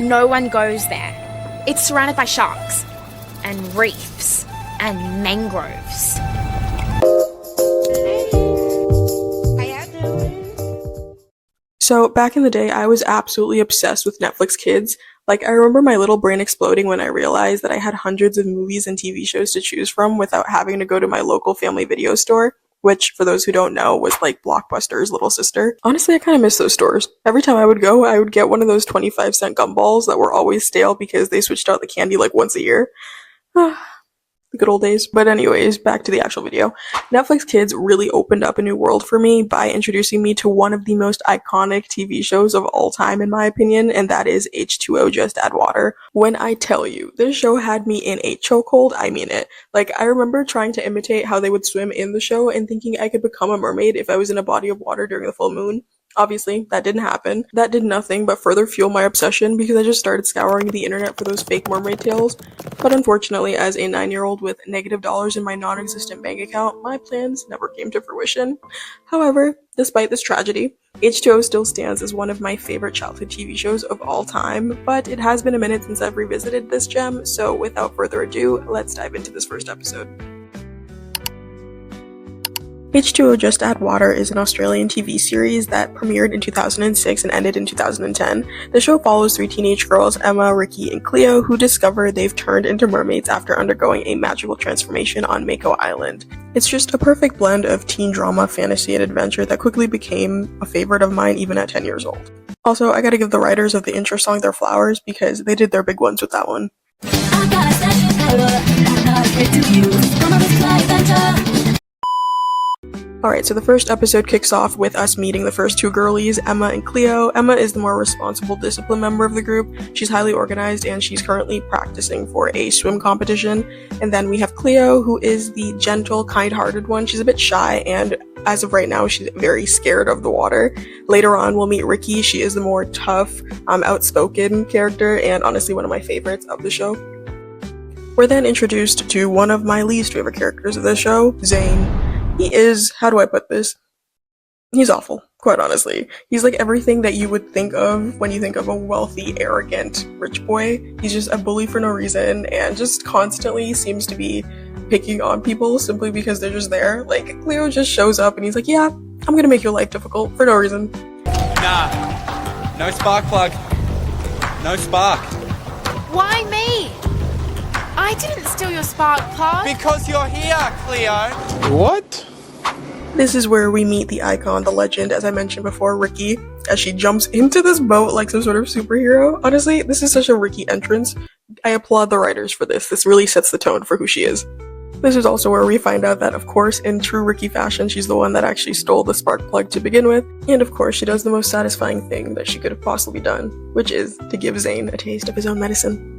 No one goes there. It's surrounded by sharks and reefs and mangroves. So back in the day, I was absolutely obsessed with Netflix Kids. Like, I remember my little brain exploding when I realized that I had hundreds of movies and TV shows to choose from without having to go to my local family video store, which, for those who don't know, was like Blockbuster's little sister. Honestly, I kind of miss those stores. Every time I would go, I would get one of those 25-cent gumballs that were always stale because they switched out the candy like once a year. The good old days. But anyways, back to the actual video. Netflix Kids really opened up a new world for me by introducing me to one of the most iconic TV shows of all time, in my opinion, and that is H2O, Just Add Water. When I tell you, this show had me in a chokehold, I mean it. Like, I remember trying to imitate how they would swim in the show and thinking I could become a mermaid if I was in a body of water during the full moon. Obviously, that didn't happen. That did nothing but further fuel my obsession because I just started scouring the internet for those fake mermaid tales. But unfortunately, as a 9-year-old with negative dollars in my non-existent bank account, my plans never came to fruition. However, despite this tragedy, H2O still stands as one of my favorite childhood TV shows of all time, but it has been a minute since I've revisited this gem, so without further ado, let's dive into this first episode. H2O Just Add Water is an Australian TV series that premiered in 2006 and ended in 2010. The show follows 3 teenage girls, Emma, Ricky, and Cleo, who discover they've turned into mermaids after undergoing a magical transformation on Mako Island. It's just a perfect blend of teen drama, fantasy, and adventure that quickly became a favorite of mine even at 10 years old. Also, I gotta give the writers of the intro song their flowers because they did their big ones with that one. Alright, so the first episode kicks off with us meeting the first 2 girlies, Emma and Cleo. Emma is the more responsible, disciplined member of the group. She's highly organized and she's currently practicing for a swim competition. And then we have Cleo, who is the gentle, kind-hearted one. She's a bit shy and as of right now, she's very scared of the water. Later on, we'll meet Ricky. She is the more tough, outspoken character and honestly one of my favorites of the show. We're then introduced to one of my least favorite characters of the show, Zane. He is, how do I put this? He's awful, quite honestly. He's like everything that you would think of when you think of a wealthy, arrogant, rich boy. He's just a bully for no reason and just constantly seems to be picking on people simply because they're just there. Like, Cleo just shows up and he's like, yeah, I'm gonna make your life difficult for no reason. Nah, no spark plug. No spark. Why me? I didn't steal your spark plug. Because you're here, Cleo. What? This is where we meet the icon, the legend, as I mentioned before, Ricky, as she jumps into this boat like some sort of superhero. Honestly, this is such a Ricky entrance. I applaud the writers for this. This really sets the tone for who she is. This is also where we find out that, of course, in true Ricky fashion, she's the one that actually stole the spark plug to begin with. And of course, she does the most satisfying thing that she could have possibly done, which is to give Zane a taste of his own medicine.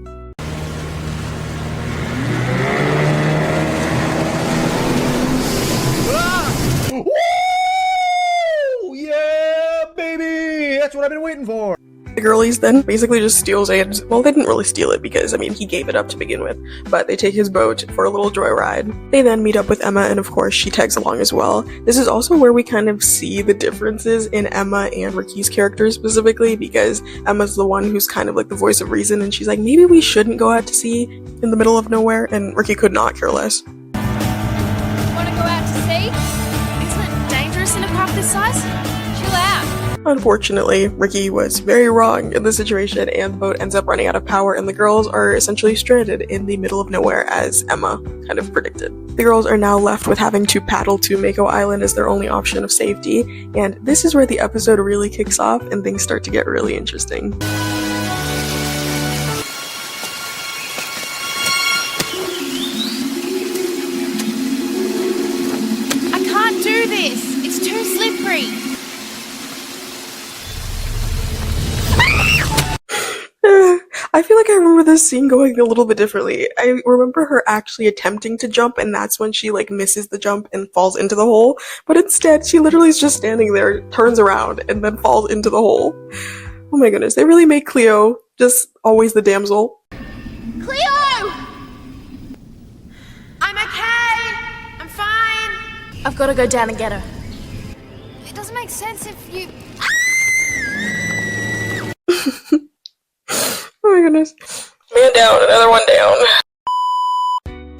That's what I've been waiting for. The girlies then basically just steal Zane's, well, they didn't really steal it because, I mean, he gave it up to begin with, but they take his boat for a little joyride. They then meet up with Emma and of course she tags along as well. This is also where we kind of see the differences in Emma and Ricky's characters specifically because Emma's the one who's kind of like the voice of reason and she's like, maybe we shouldn't go out to sea in the middle of nowhere, and Ricky could not care less. Wanna go out to sea? Isn't it dangerous in a craft this size? Chill out. Unfortunately, Ricky was very wrong in this situation and the boat ends up running out of power and the girls are essentially stranded in the middle of nowhere as Emma kind of predicted. The girls are now left with having to paddle to Mako Island as their only option of safety, and this is where the episode really kicks off and things start to get really interesting. I can't do this. It's too slippery. I feel like I remember this scene going a little bit differently. I remember her actually attempting to jump and that's when she like misses the jump and falls into the hole. But instead, she literally is just standing there, turns around, and then falls into the hole. Oh my goodness, they really make Cleo just always the damsel. Cleo! I'm okay. I'm fine. I've got to go down and get her. It doesn't make sense if you... my goodness. Man down, another one down.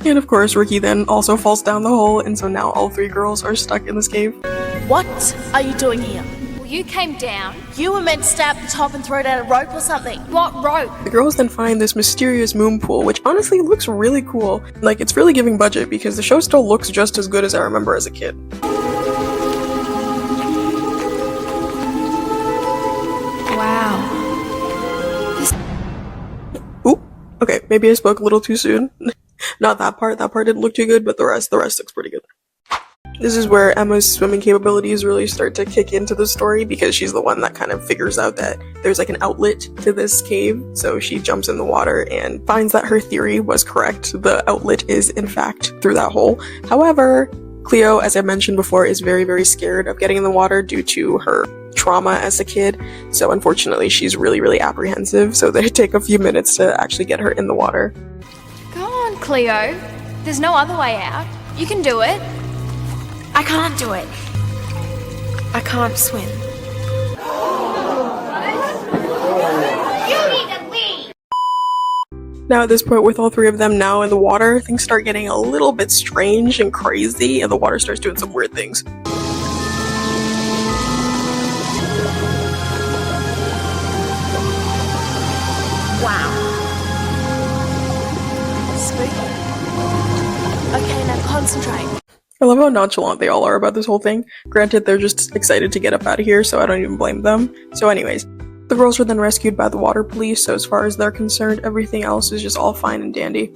And of course, Ricky then also falls down the hole, and so now all three girls are stuck in this cave. What are you doing here? Well, you came down. You were meant to stay up the top and throw down a rope or something. What rope? The girls then find this mysterious moon pool, which honestly looks really cool. Like, it's really giving budget because the show still looks just as good as I remember as a kid. Wow. Ooh, okay, maybe I spoke a little too soon. Not that part didn't look too good, but the rest looks pretty good. This is where Emma's swimming capabilities really start to kick into the story because she's the one that kind of figures out that there's like an outlet to this cave, so she jumps in the water and finds that her theory was correct. The outlet is in fact through that hole. However, Cleo, as I mentioned before, is very, very scared of getting in the water due to her trauma as a kid, so unfortunately she's really, really apprehensive, so they take a few minutes to actually get her in the water. Go on, Cleo. There's no other way out. You can do it. I can't do it. I can't swim. You need to leave. Now at this point, with all three of them now in the water, things start getting a little bit strange and crazy, and the water starts doing some weird things. Wow. Spooky. Okay, now concentrate. I love how nonchalant they all are about this whole thing. Granted, they're just excited to get up out of here, so I don't even blame them. So anyways, the girls are then rescued by the water police, so as far as they're concerned, everything else is just all fine and dandy.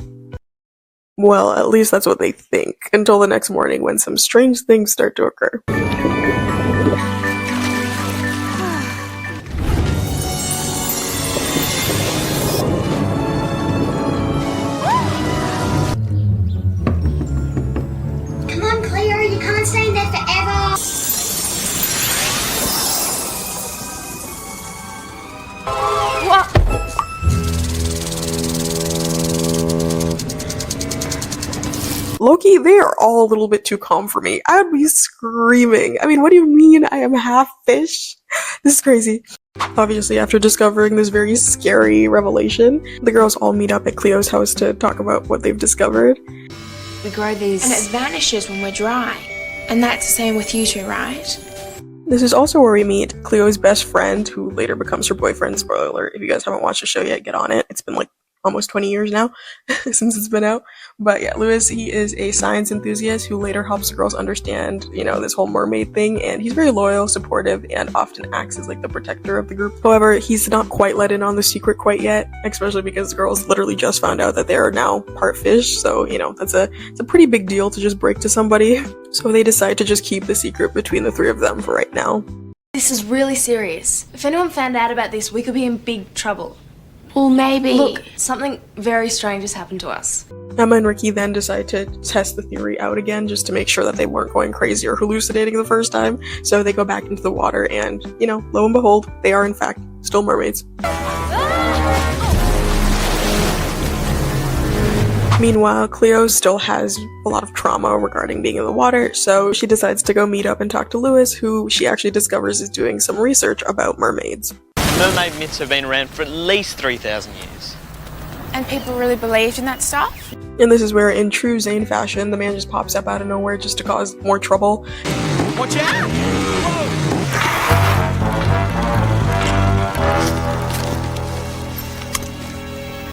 Well, at least that's what they think, until the next morning when some strange things start to occur. You can't stay there forever. What? Loki, they are all a little bit too calm for me. I would be screaming. I mean, what do you mean I am half fish? This is crazy. Obviously, after discovering this very scary revelation, the girls all meet up at Cleo's house to talk about what they've discovered. We grow these and it vanishes when we're dry. And that's the same with you two, right? This is also where we meet Cleo's best friend, who later becomes her boyfriend. Spoiler alert, if you guys haven't watched the show yet, get on it. It's been like almost 20 years now since it's been out. But yeah, Lewis, he is a science enthusiast who later helps the girls understand, you know, this whole mermaid thing, and he's very loyal, supportive, and often acts as like the protector of the group. However, he's not quite let in on the secret quite yet, especially because the girls literally just found out that they are now part fish, so, you know, it's a pretty big deal to just break to somebody. So they decide to just keep the secret between the three of them for right now. This is really serious. If anyone found out about this, we could be in big trouble. Well, maybe. Look, something very strange has happened to us. Emma and Ricky then decide to test the theory out again just to make sure that they weren't going crazy or hallucinating the first time. So they go back into the water and, you know, lo and behold, they are in fact still mermaids. Meanwhile, Cleo still has a lot of trauma regarding being in the water, so she decides to go meet up and talk to Lewis, who she actually discovers is doing some research about mermaids. Mermaid myths have been around for at least 3,000 years. And people really believed in that stuff? And this is where, in true Zane fashion, the man just pops up out of nowhere just to cause more trouble. Watch out!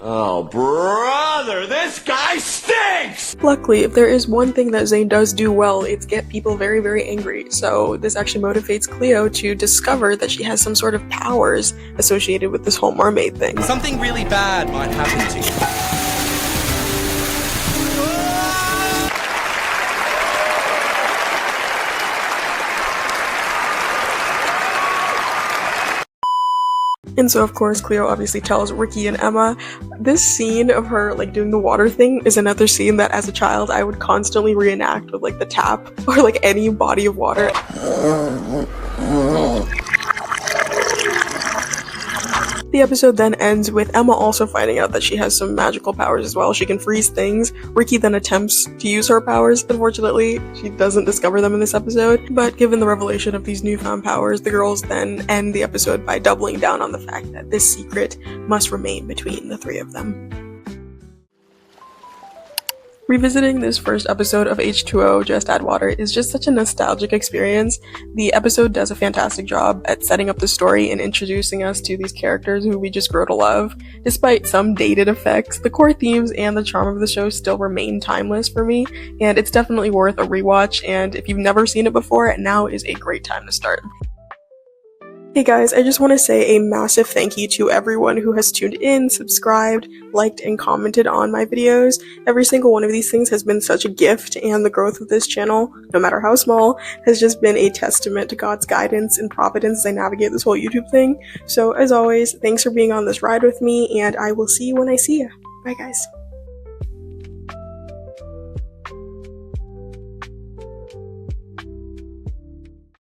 Oh, brother, this guy stinks! Luckily, if there is one thing that Zane does do well, it's get people very, very angry. So this actually motivates Cleo to discover that she has some sort of powers associated with this whole mermaid thing. Something really bad might happen to you. And so, of course, Cleo obviously tells Ricky and Emma. This scene of her, like, doing the water thing is another scene that, as a child, I would constantly reenact with, like, the tap or, like, any body of water. The episode then ends with Emma also finding out that she has some magical powers as well. She can freeze things. Ricky then attempts to use her powers. Unfortunately, she doesn't discover them in this episode, but given the revelation of these newfound powers, the girls then end the episode by doubling down on the fact that this secret must remain between the three of them. Revisiting this first episode of H2O, Just Add Water, is just such a nostalgic experience. The episode does a fantastic job at setting up the story and introducing us to these characters who we just grow to love. Despite some dated effects, the core themes and the charm of the show still remain timeless for me, and it's definitely worth a rewatch, and if you've never seen it before, now is a great time to start. Hey guys, I just want to say a massive thank you to everyone who has tuned in, subscribed, liked, and commented on my videos. Every single one of these things has been such a gift, and the growth of this channel, no matter how small, has just been a testament to God's guidance and providence as I navigate this whole YouTube thing. So as always, thanks for being on this ride with me, and I will see you when I see you. Bye guys.